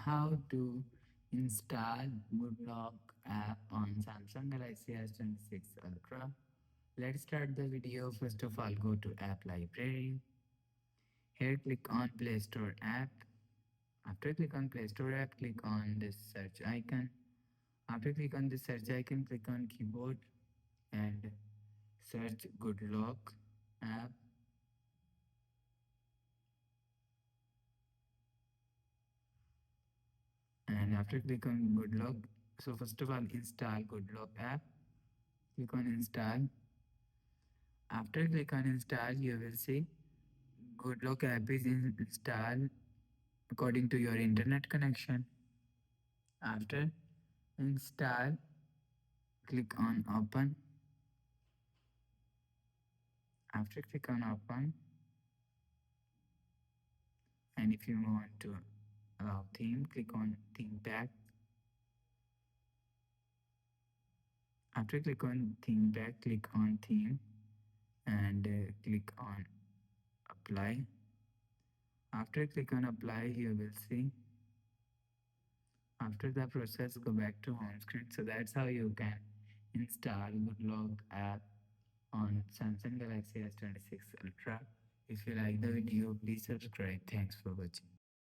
how to install Good Lock app on Samsung Galaxy S26 Ultra. Let's start the video. First of all, go to App Library. Here, click on Play Store app. After click on Play Store app, click on this search icon. After click on the search icon, click on keyboard and search Good Lock app. And after click on Good Lock, so first of all, install Good Lock app. Click on install. After click on install, you will see Good Lock app is installed according to your internet connection. After install, click on open. After click on open, and if you want to allow theme, click on theme pack. After click on theme pack, click on theme and click on apply. After click on apply, you will see after the process go back to home screen. So that's how you can install Goodlog app on Samsung Galaxy S26 Ultra. If you like the video, please subscribe. Thanks for watching.